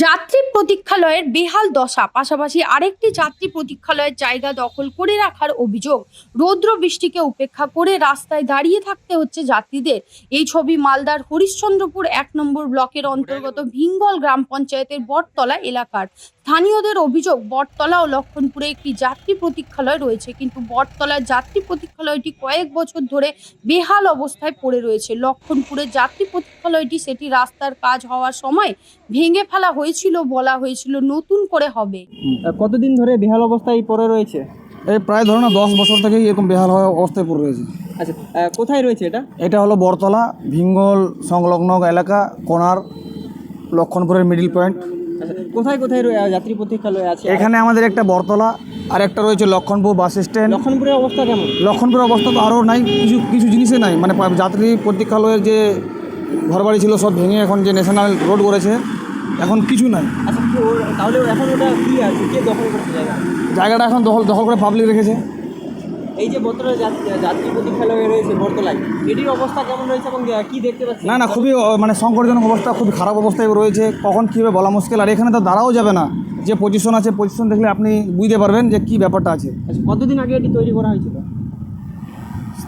যাত্রী প্রতীক্ষালয়ের বেহাল দশা, পাশাপাশি আরেকটি যাত্রী প্রতীক্ষালয়ের জায়গা দখল করে রাখার অভিযোগ। রৌদ্র বৃষ্টিকে উপেক্ষা করে রাস্তায় দাঁড়িয়ে থাকতে হচ্ছে যাত্রীদের। এই ছবি মালদার হরিশ্চন্দ্রপুর 1 নম্বর ব্লকের অন্তর্গত ভিঙ্গল গ্রাম পঞ্চায়েতের বটতলা এলাকার। স্থানীয়দের অভিযোগ, বটতলা ও লক্ষণপুরে একটি যাত্রী প্রতীক্ষালয় রয়েছে, কিন্তু বটতলার যাত্রী প্রতীক্ষালয়টি কয়েক বছর ধরে বেহাল অবস্থায় পড়ে রয়েছে। লক্ষণপুরের যাত্রী প্রতীক্ষালয়টি সেটি রাস্তার কাজ হওয়ার সময় ভেঙে ফেলা হয়েছিল, বলা হয়েছিল নতুন করে হবে। কতদিন ধরে বেহাল অবস্থায় পড়ে রয়েছে? এই প্রায় ধরো না 10 বছর থেকেই এরকম বেহাল হওয়া অবস্থায় পড়ে রয়েছে। আচ্ছা, কোথায় রয়েছে এটা? এটা হলো বটতলা ভিঙ্গল সংলগ্ন এলাকা, কোনার লক্ষণপুরের মিডিল পয়েন্ট। আচ্ছা, কোথায় কোথায় যাত্রী প্রতীক্ষালয় আছে? এখানে আমাদের একটা বটতলা আর একটা রয়েছে লক্ষণপুর বাস স্ট্যান্ড। লক্ষণপুরের অবস্থা কেমন? লক্ষণপুরের অবস্থা তো আরও নাই, কিছু কিছু জিনিসে নাই, মানে যাত্রী প্রতীক্ষালয়ের যে ঘরবাড়ি ছিল সব ভেঙে এখন যে ন্যাশনাল রোড করেছে, এখন কিছু নাই। আচ্ছা, তাহলে এখন ওটা কি আছে? কে দখল করছে জায়গাটা এখন দখল করে পাবলিক রেখেছে। এই যে বটতলায় যাত্রী প্রতীক্ষালয় রয়েছে বটতলায়, এটির অবস্থা কেমন রয়েছে এবং কি দেখতে পাচ্ছি? না, খুবই মানে সংকটজনক অবস্থা, খুবই খারাপ অবস্থায় রয়েছে। কখন কীভাবে বলা মুশকিল। আর এখানে তো দাঁড়াও যাবে না, যে পজিশন আছে, পজিশন দেখলে আপনি বুঝতে পারবেন যে কী ব্যাপারটা আছে। আচ্ছা, কতদিন আগে এটি তৈরি করা হয়েছিল?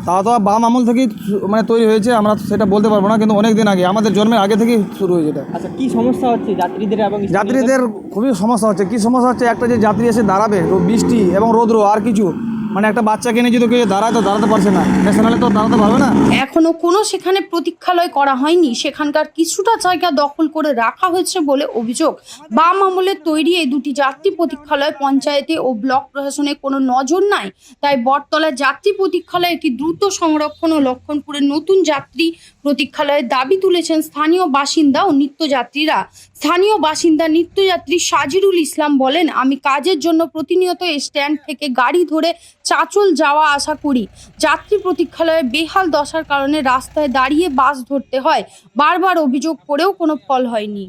তা তো বাম আমল থেকেই মানে তৈরি হয়েছে, আমরা সেটা বলতে পারবো না, কিন্তু অনেক দিন আগে, আমাদের জন্মের আগে থেকেই শুরু হয়েছে এটা। আচ্ছা, কি সমস্যা হচ্ছে যাত্রীদের এবং যাত্রীদের? খুবই সমস্যা হচ্ছে। কী সমস্যা হচ্ছে? একটা যে যাত্রী এসে দাঁড়াবে, বৃষ্টি এবং রৌদ্র, আর কিছু মানে একটা বাচ্চাকে নিয়ে যদি কেউ দাঁড়ায় তো দাঁড়াতে পারছে না, ন্যাশনালে তো দাঁড়াতে পারবে না। এখনো কোনো সেখানে প্রতীক্ষালয় করা হয়নি, সেখানকার কিছুটা জায়গা দখল করে রাখা হয়েছে বলে অভিযোগ। বাম আমলের তৈরি এই দুটি যাত্রী প্রতীক্ষালয় পঞ্চায়েতে ও ব্লক প্রশাসনে কোনো নজর নাই। তাই বটতলার যাত্রী প্রতীক্ষালয় একটি দ্রুত সংরক্ষণ ও লক্ষণপুরের নতুন যাত্রী প্রতীক্ষালয়ের দাবি তুলেছেন স্থানীয় বাসিন্দা ও নিত্যযাত্রীরা। স্থানীয় বাসিন্দা নিত্যযাত্রী সাজিরুল ইসলাম বলেন, আমি কাজের জন্য প্রতিনিয়ত এই স্ট্যান্ড থেকে গাড়ি ধরে চাঁচল যাওয়া আসা করি। যাত্রী প্রতীক্ষালয়ে বেহাল দশার কারণে রাস্তায় দাঁড়িয়ে বাস ধরতে হয়। বারবার অভিযোগ করেও কোনো ফল হয়নি।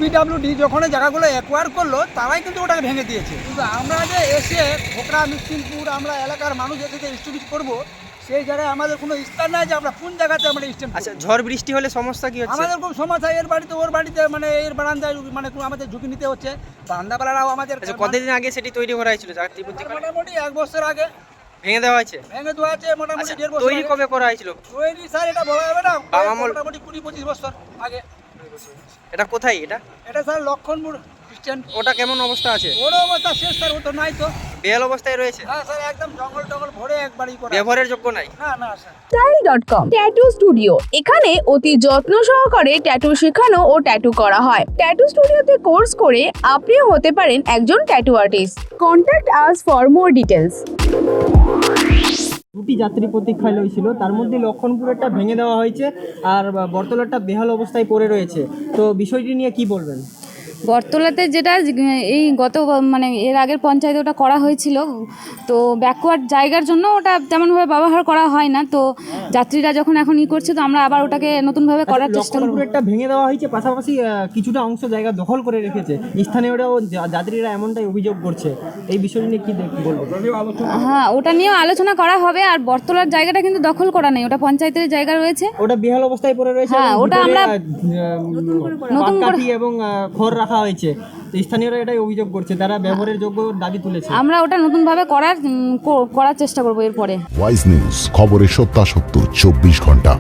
পিডব্লিউডি যখন এই জায়গাগুলো অ্যাকোয়ার করলো, তারাই কিন্তু ওটাকে ভেঙে দিয়েছে। কিন্তু আমরা যে এসে খোকরা মিসকিনপুর আমরা এলাকার মানুষ এসে যে স্টুডিজ করবো, সেই জায়গায় আমাদের কোনো স্থান নাই যে আমরা কোন জায়গাতে আমরা স্ট্যান্ড। আচ্ছা, ঝড় বৃষ্টি হলে সমস্যা কি হচ্ছে? আমাদের খুব সমস্যা, এর বাড়িতে ওর বাড়িতে, মানে এর বারান্দায় মানে আমাদের ঝুঁকি নিতে হচ্ছে। বারান্দাপাড়ারাও আমাদের। আচ্ছা, কতদিন আগে সেটি তৈরি করা হয়েছিল যাত্রী প্রতীক্ষালয়? মোটামুটি 1 বছর আগে ভেঙে দেওয়া হয়েছে। ভেঙে দেওয়া আছে মোটামুটি আচ্ছা, 1.5 বছর। তৈরি কবে করা হয়েছিল? তৈরি স্যার এটা বলা যাবে না, আমল মোটামুটি 20-25 বছর আগে। এটা কোথায় এটা? এটা স্যার লক্ষণপুর স্ট্যান্ড। ওটা কেমন অবস্থা আছে? ওর অবস্থা শেষ স্যার, ও তো নাই তো। বেহাল অবস্থায় রয়েছে। হ্যাঁ স্যার, একদম জঙ্গল টঙ্গল ভরে একবারই করা। ব্যবহারের যোগ্য নাই। না না স্যার। style.com ট্যাটু স্টুডিও, এখানে অতি যত্ন সহকারে ট্যাটু শেখানো ও ট্যাটু করা হয়। ট্যাটু স্টুডিওতে কোর্স করে আপনিও হতে পারেন একজন tattoo artist. Contact us for more details. দুটি যাত্রী প্রতীক্ষালয় ছিল, তার মধ্যে লক্ষণপুরেরটা ভেঙে দেওয়া হয়েছে আর বটতলাটা বেহাল অবস্থায় পড়ে রয়েছে। তো বিষয়টি নিয়ে কি বলবেন? বটতলাতে যেটা এই মানে এর আগের পঞ্চায়েতে ওটা করা হয়েছিল, তো ব্যাকওয়ার্ড জায়গার জন্য ওটা তেমনভাবে ব্যবহার করা হয় না। তো যাত্রীরা যখন এখন করছে, তো আমরা আবার ওটাকে নতুনভাবে করার চেষ্টা করব। লক্ষণপুরেরটা ভেঙে দেওয়া হয়েছে, পাশাপাশি কিছুটা অংশ জায়গা দখল করে রেখেছে। স্থানীয়রাও যাত্রীরা এমনটাই অভিযোগ করছে। এই বিষয় নিয়ে কি বলবো? হ্যাঁ, ওটা নিয়েও আলোচনা করা হবে। আর বটতলার জায়গাটা কিন্তু দখল করা নেই, ওটা পঞ্চায়েতের জায়গা রয়েছে। ওটা বেহাল অবস্থায় পড়ে রয়েছে। হ্যাঁ, ওটা আমরা নতুন করে এবং খড় রাখা হয়েছে। তো স্থানীয়রা এটাই অভিযোগ করছে, তারা ব্যবহারের যোগ্য দাবি তুলেছে। আমরা ওটা নতুনভাবে করার চেষ্টা করবো এরপরে। ওয়াইজ নিউজ, খবরের সত্যাসত্য 24 ঘন্টা।